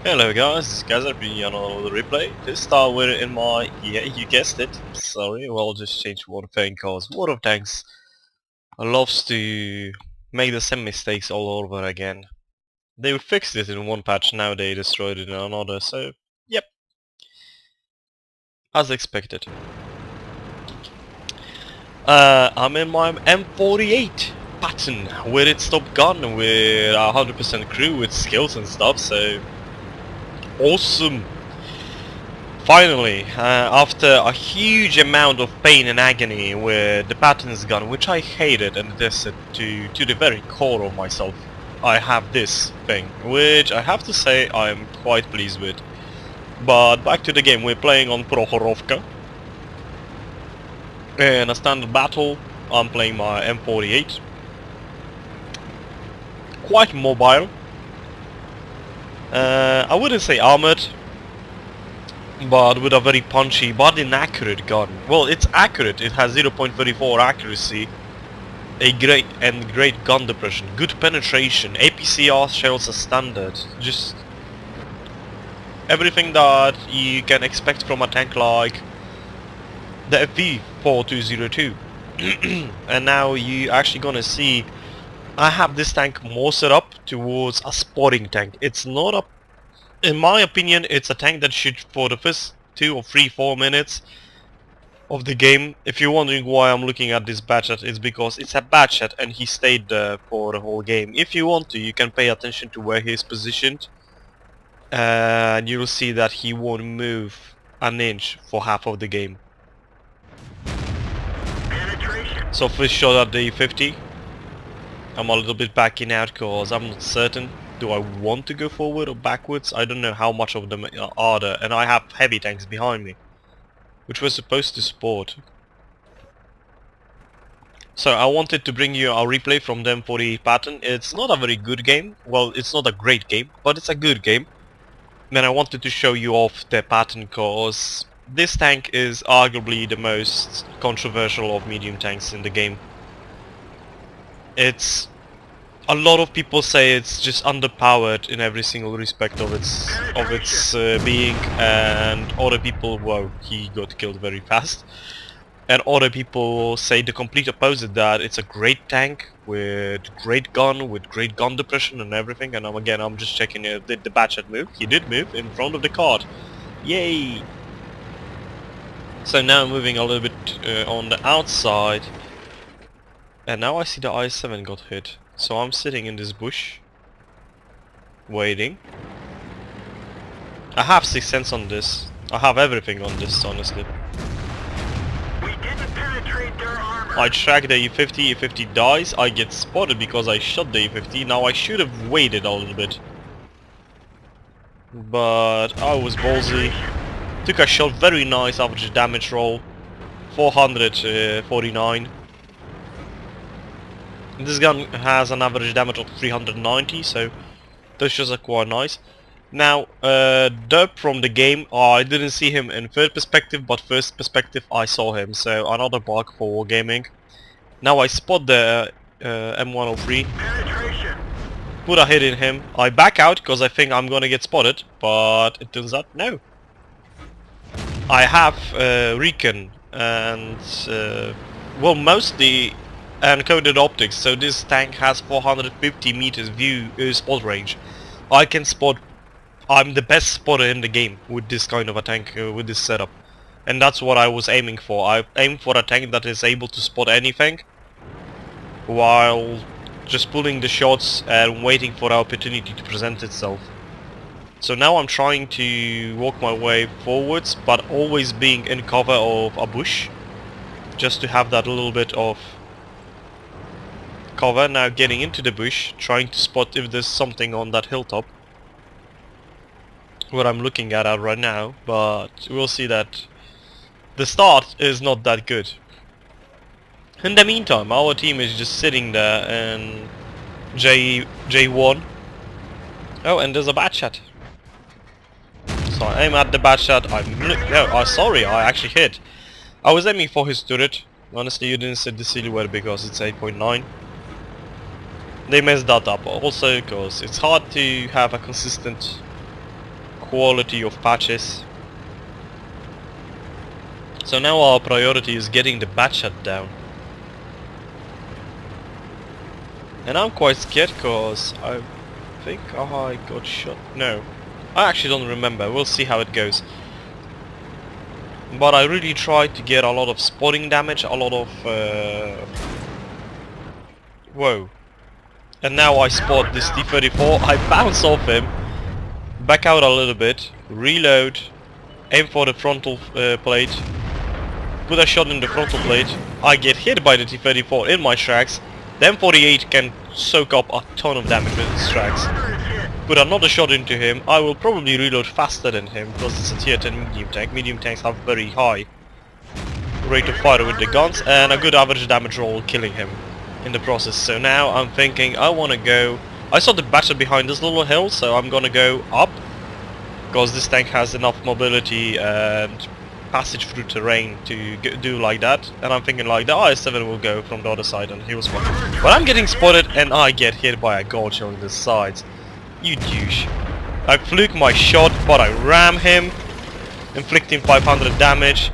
Hello guys, this is Kazrahim on another replay. This time we're in my, yeah, you guessed it, sorry, well just change one thing cause War of Tanks loves to make the same mistakes all over again. They fixed it in one patch, now they destroyed it in another, so yep, as expected. I'm in my M48 Patton with its top gun with 100% crew with skills and stuff, so awesome. Finally, after a huge amount of pain and agony with the Patton's gun, which I hated and tested to the very core of myself, I have this thing, which I have to say I am quite pleased with. But back to the game, we're playing on Prokhorovka. In a standard battle, I'm playing my M48. Quite mobile. I wouldn't say armored, but with a very punchy but inaccurate gun. Well, it's accurate, it has 0.34 accuracy, a great gun depression, good penetration, APCR shells as standard, just everything that you can expect from a tank like the FV4202. And now you actually gonna see I have this tank more set up towards a spotting tank. It's not a, in my opinion, it's a tank that should, for the first 2 or 3, 4 minutes of the game, if you're wondering why I'm looking at this batch chat, it's because it's a batch chat and he stayed there for the whole game. If you want to, you can pay attention to where he's positioned, and you'll see that he won't move an inch for half of the game. So first shot at the 50. I'm a little bit backing out because I'm not certain. Do I want to go forward or backwards? I don't know how much of them are there, and I have heavy tanks behind me, which we're supposed to support. So I wanted to bring you a replay from the M48 Patton. It's not a very good game. Well, it's not a great game, but it's a good game. And I wanted to show you off the Patton because this tank is arguably the most controversial of medium tanks in the game. It's, a lot of people say it's just underpowered in every single respect of its being, and other people, well, he got killed very fast. And other people say the complete opposite, that it's a great tank with great gun depression and everything. And I'm just checking it. Did the batch chat move? He did move in front of the card. Yay! So now I'm moving a little bit on the outside. And now I see the I-7 got hit. So I'm sitting in this bush, waiting. I have 6th sense on this. I have everything on this, honestly. We didn't penetrate their armor. I track the E50, E50 dies, I get spotted because I shot the E50. Now I should have waited a little bit, but I was ballsy. Took a shot, very nice average damage roll, 449. This gun has an average damage of 390, so those shots are quite nice. Now, derp from the game, I didn't see him in third perspective, but first perspective I saw him, so another bug for wargaming. Now I spot the M103, put a hit in him, I back out because I think I'm gonna get spotted, but it turns out no. I have recon and, well, mostly encoded optics, so this tank has 450 meters view spot range. I can spot, I'm the best spotter in the game with this kind of a tank, with this setup. And that's what I was aiming for. I aimed for a tank that is able to spot anything while just pulling the shots and waiting for the opportunity to present itself. So now I'm trying to walk my way forwards, but always being in cover of a bush, just to have that little bit of cover. Now getting into the bush, trying to spot if there's something on that hilltop, what I'm looking at right now, but we'll see that the start is not that good. In the meantime, our team is just sitting there in J1. Oh, and there's a batch chat. So I aim at the batch chat. Sorry, I actually hit. I was aiming for his turret. Honestly, you didn't see the silhouette because it's 8.9. They messed that up also because it's hard to have a consistent quality of patches. So now our priority is getting the bat shut down. And I'm quite scared because I think I got shot. No, I actually don't remember. We'll see how it goes. But I really tried to get a lot of spotting damage, a lot of... Whoa. And now I spot this T-34, I bounce off him, back out a little bit, reload, aim for the frontal plate, put a shot in the frontal plate, I get hit by the T-34 in my tracks, the M48 can soak up a ton of damage with its tracks. Put another shot into him, I will probably reload faster than him because it's a tier 10 medium tank. Medium tanks have very high rate of fire with the guns and a good average damage roll killing him in the process. So now I'm thinking I want to go... I saw the battle behind this little hill, so I'm gonna go up because this tank has enough mobility and passage through terrain to do like that, and I'm thinking like the IS-7 will go from the other side and he was fine. But I'm getting spotted and I get hit by a gauge on the sides. You douche. I fluke my shot but I ram him, inflicting 500 damage.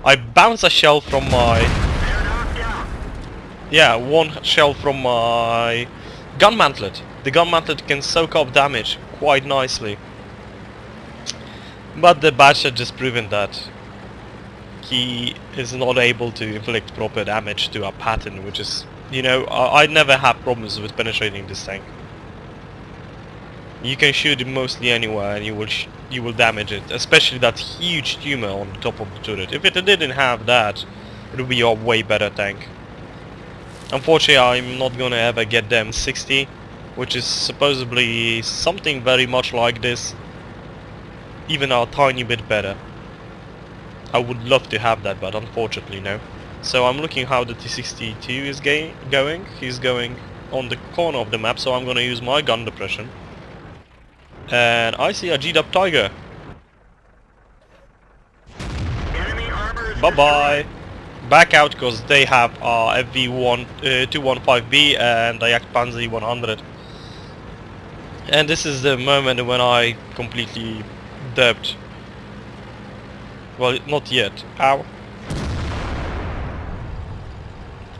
I bounce a shell from my... Yeah, one shell from my gun mantlet. The gun mantlet can soak up damage quite nicely. But the batch had just proven that he is not able to inflict proper damage to a Patton, which is, you know, I never have problems with penetrating this tank. You can shoot it mostly anywhere and you will damage it, especially that huge tumor on the top of the turret. If it didn't have that, it would be a way better tank. Unfortunately, I'm not gonna ever get the M60, which is supposedly something very much like this, even a tiny bit better. I would love to have that, but unfortunately no. So I'm looking how the T62 is going. He's going on the corner of the map, so I'm gonna use my gun depression. And I see a G-Dub Tiger. Bye bye. Back out because they have FV215B and a Jagdpanzer 100. And this is the moment when I completely dubbed. Well, not yet. Ow.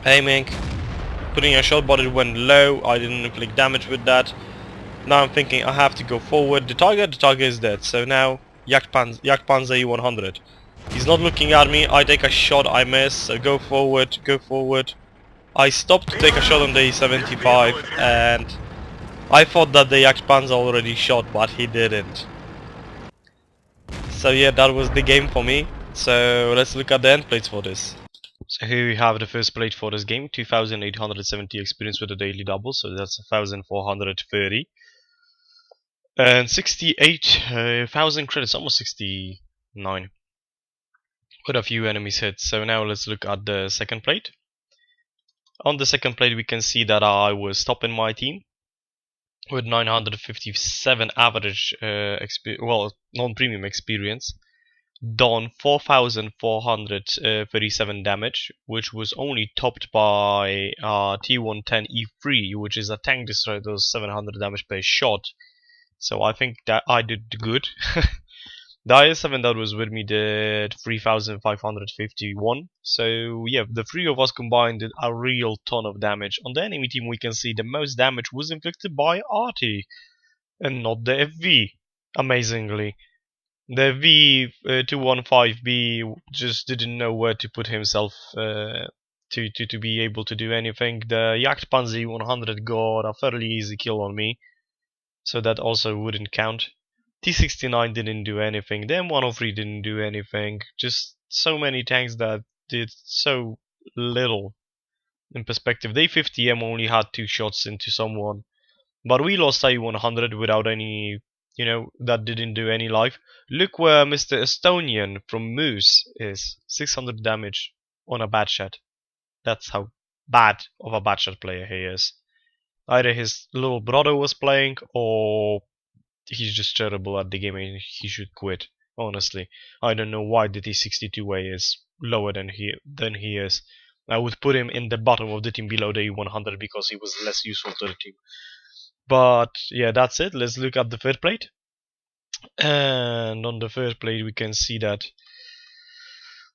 Aiming. Putting a shot, but it went low. I didn't inflict damage with that. Now I'm thinking I have to go forward. The Tiger is dead. So now Jagdpanzer 100. He's not looking at me. I take a shot, I miss. So go forward, go forward. I stopped to take a shot on the E75 and I thought that the Jagdpanzer already shot, but he didn't. So yeah, that was the game for me. So let's look at the end plates for this. So here we have the first plate for this game, 2870 experience with the daily double, so that's 1430. And 68,000 credits, almost 69. With a few enemies hit. So now let's look at the second plate. On the second plate we can see that I was top in my team with 957 average non-premium experience, done 4437 damage, which was only topped by T110E3, which is a tank destroyer, does 700 damage per shot. So I think that I did good. The IS-7 that was with me did 3551. So yeah, the three of us combined did a real ton of damage. On the enemy team we can see the most damage was inflicted by RT and not the FV, amazingly. The V215B just didn't know where to put himself to be able to do anything. The Jagdpanzer 100 got a fairly easy kill on me, so that also wouldn't count. T69 didn't do anything, the M103 didn't do anything, just so many tanks that did so little in perspective. The 50M only had 2 shots into someone, but we lost A100 without any, you know, that didn't do any life. Look where Mr. Estonian from Moose is, 600 damage on a bad shot. That's how bad of a bad shot player he is. Either his little brother was playing, or he's just terrible at the game and he should quit. Honestly, I don't know why the T62A is lower than he is. I would put him in the bottom of the team below the E100 because he was less useful to the team. But yeah, that's it. Let's look at the third plate. And on the first plate we can see that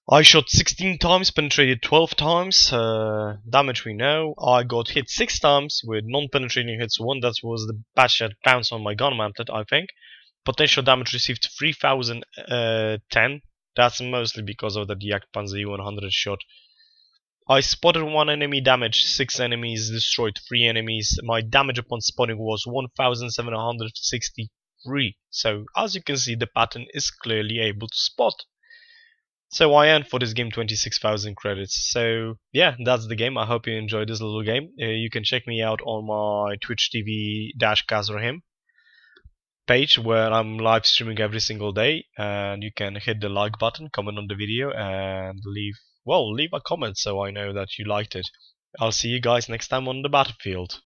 I shot 16 times, penetrated 12 times. Damage we know. I got hit 6 times with non-penetrating hits 1. That was the batch that bounced on my gun mounted, I think. Potential damage received 3010. That's mostly because of the Jagdpanzer 100 shot. I spotted 1 enemy, damaged 6 enemies, destroyed 3 enemies. My damage upon spotting was 1763. So as you can see, the Patton is clearly able to spot. So I earned for this game 26,000 credits. So yeah, that's the game. I hope you enjoyed this little game. You can check me out on my Twitch TV-Kazrahim page where I'm live streaming every single day, and you can hit the like button, comment on the video, and leave a comment so I know that you liked it. I'll see you guys next time on the battlefield.